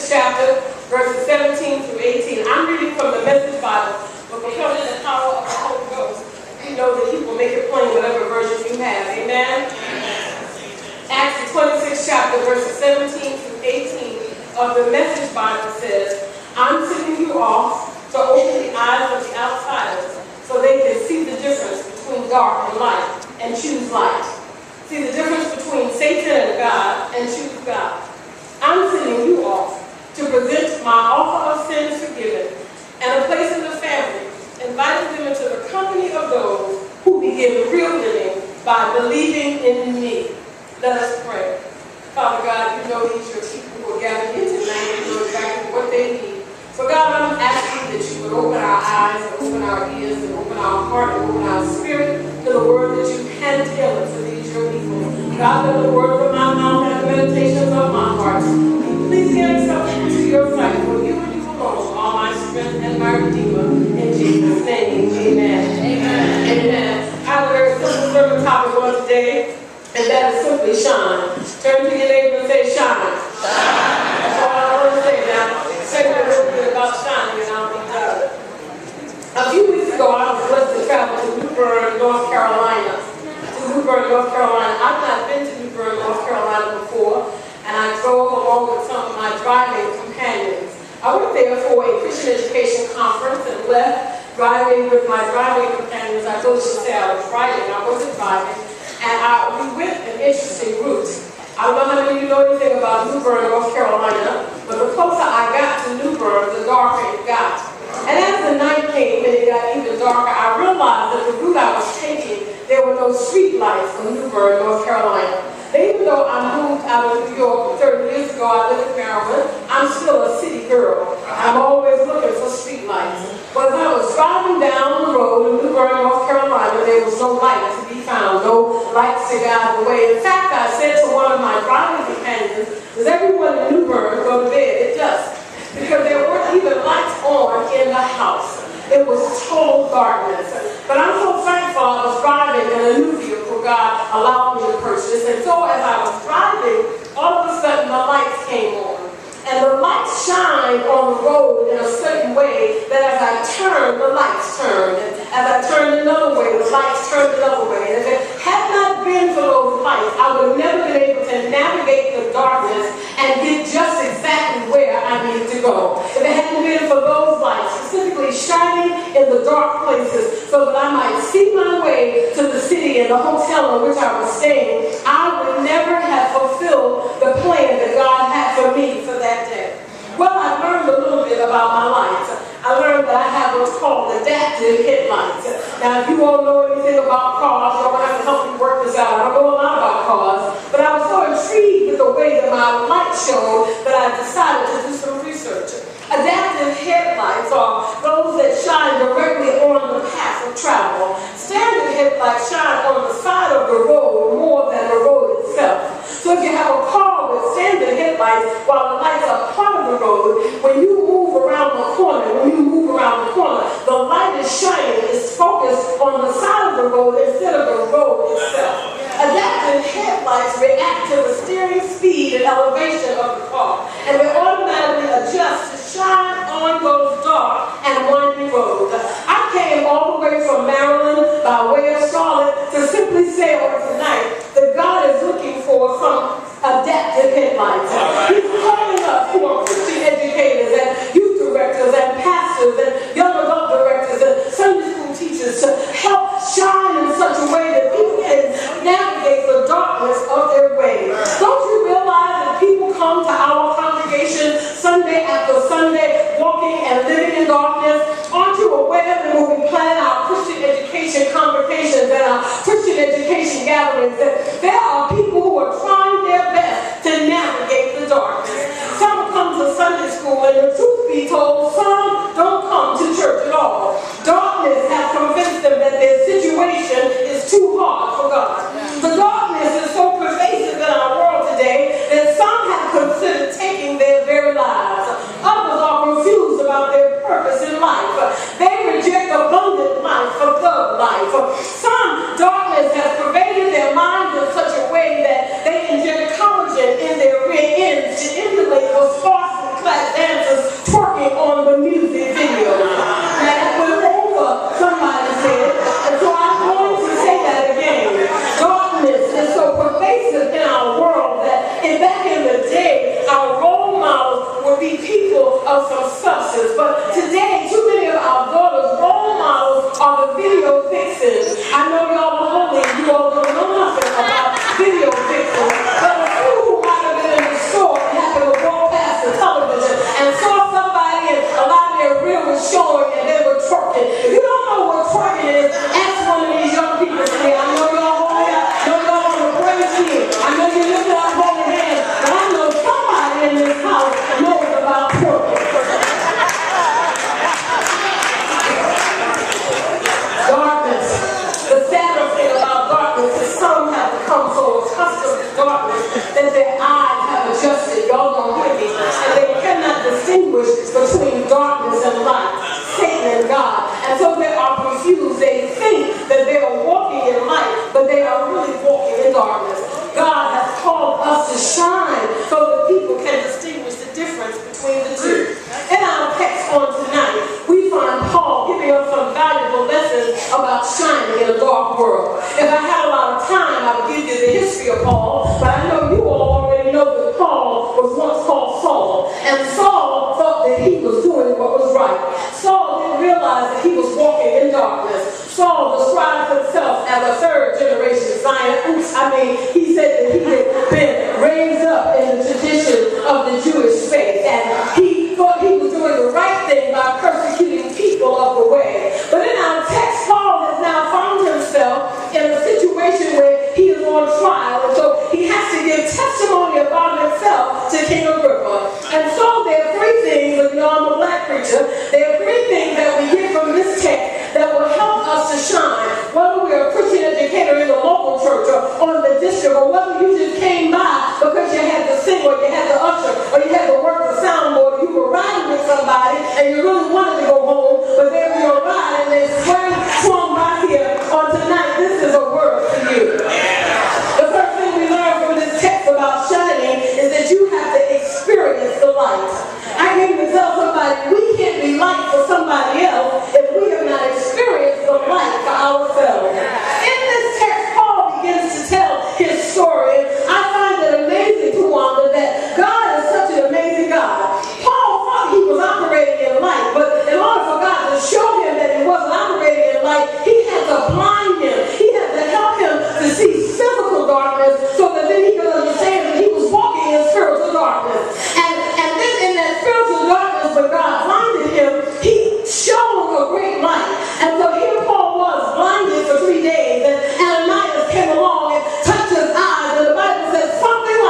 26th chapter, verses 17 through 18. I'm reading from the Message Bible, but because of the power of the Holy Ghost, you know that He will make it plain whatever version you have. Amen? Acts the 26th chapter, verses 17 through 18 of the Message Bible says, I'm sending you off to open the eyes of the outsiders so they can see the difference between dark and light and choose light. See the difference between Satan and God and choose God. I'm sending you off to present my offer of sins forgiven and a place in the family, inviting them into the company of those who begin real living by believing in me. Let us pray. Father God, you know these your people who are gathered here tonight, you know exactly what they need. So God, I'm asking that you would open our eyes and open our ears and open our heart and open our spirit to the word that you hand tailored to these your people. God, let the words of my mouth and the meditations of my heart be pleasing and acceptable to your sight, for you and you alone are my strength and my redeemer. In Jesus' name, amen. Amen. Amen. I have a very simple sermon topic on today, and that is simply shine. Turn to your neighbor and say shine. That's all I want to say now. Say a little bit about shining and I'll be done. A few weeks ago, I was blessed to travel to New Bern, North Carolina. I've not been to New Bern, North Carolina before, and I drove along with some of my driving companions. I went there for a Christian education conference and left driving with my driving companions. I told you to say I was riding, I wasn't driving, and we went an interesting route. I don't know how many of you know anything about New Bern, North Carolina, but the closer I got to New Bern, the darker it got. And as the night came and it got even darker, I realized that the route I was taking, there were no street lights in New Bern, North Carolina. And even though I moved out of New York 30 years ago, I live in Maryland, I'm still a city girl. I'm always looking for street lights. But as I was driving down the road in New Bern, North Carolina, there was no light to be found, no lights to guide the way. In fact, I said to one of my driving companions, does everyone in New Bern go to bed at dusk? Because there weren't even lights on in the house. It was total darkness. But I'm so thankful I was driving in a new vehicle God allowed me to purchase. And so as I was driving, all of a sudden the lights came on. And the lights shined on the road in a certain way that as I turned, the lights turned. And as I turned another way, the lights turned another way. And if it had not been for those lights, I would have never been able to navigate the darkness and get just exactly where I needed to go. If it hadn't been for those lights, specifically shining in the dark places so that I might see my way to the city and the hotel in which I was staying, I would never have fulfilled the plan that God had for me for that day. Well, I learned a little bit about my lights. I learned that I have what's called adaptive headlights. Now, if you all know anything about cars, you're going to have to help me work this out. I don't know a lot about cars, but I was so intrigued with the way that my lights showed that I decided to do some research. Adaptive headlights are those that shine directly on the path of travel. Standard headlights shine on the side of the road more than the road itself. So if you have a car with standard headlights while the lights are part of the road, when you move around the corner, the light is shining, is focused on the side of the road instead of the road itself. Adaptive headlights react to the steering speed and elevation of the car, and they automatically adjust to shine on those dark and winding roads. I came all the way from Maryland by way of Charlotte to simply say on tonight that God is looking for some adaptive headlights. He's calling us who are Christian educators and youth directors and pastors and young adult directors and Sunday school teachers to help shine in such a way that people can navigate the darkness of their way. Don't you realize that people come to our congregation Sunday after Sunday walking and living in darkness? Aren't you aware that when we plan our Christian education convocations and our Christian education gatherings, that there are people who are trying their best to navigate the darkness? Some come to Sunday school, and the truth be told, some don't come to church at all. Darkness has convinced them that their situation is too hard for God. The darkness is so pervasive in our world today that some have considered taking their very lives. Others are confused about their purpose in life. They reject abundant life for thug life. Some darkness has pervaded their minds in such a way that they inject collagen in their rear ends to darkness. But today, too many of our daughters' role models are the video vixens. I know y'all are holy, you all don't know nothing about video vixens. But a few who might have been in the store and happened to walk past the television and saw somebody and a lot of their reel was showing and they were twerking. If you don't know what twerking is, ask one of these young people today. I know y'all holy, I know y'all on the praise team. I know you're lifting up holy hands, but I know somebody in this house knows about twerking. Darkness. The sadder thing about darkness is some have become so accustomed to darkness that their eyes have adjusted. Y'all don't hear me. And they cannot distinguish between darkness and light, Satan and God. And so they are confused. They think that they are walking in light, but they are really walking in darkness. God has called us to shine so that people can distinguish the difference between the two. In our text on tonight, we find Paul giving us some valuable lessons about shining in a dark world. If I had a lot of time, I would give you the history of Paul, but I know you all already know that Paul was once called Saul, and Saul thought that he was doing what was right. Saul didn't realize that he was walking in darkness. Saul described himself as a third generation Zionist. He said that he did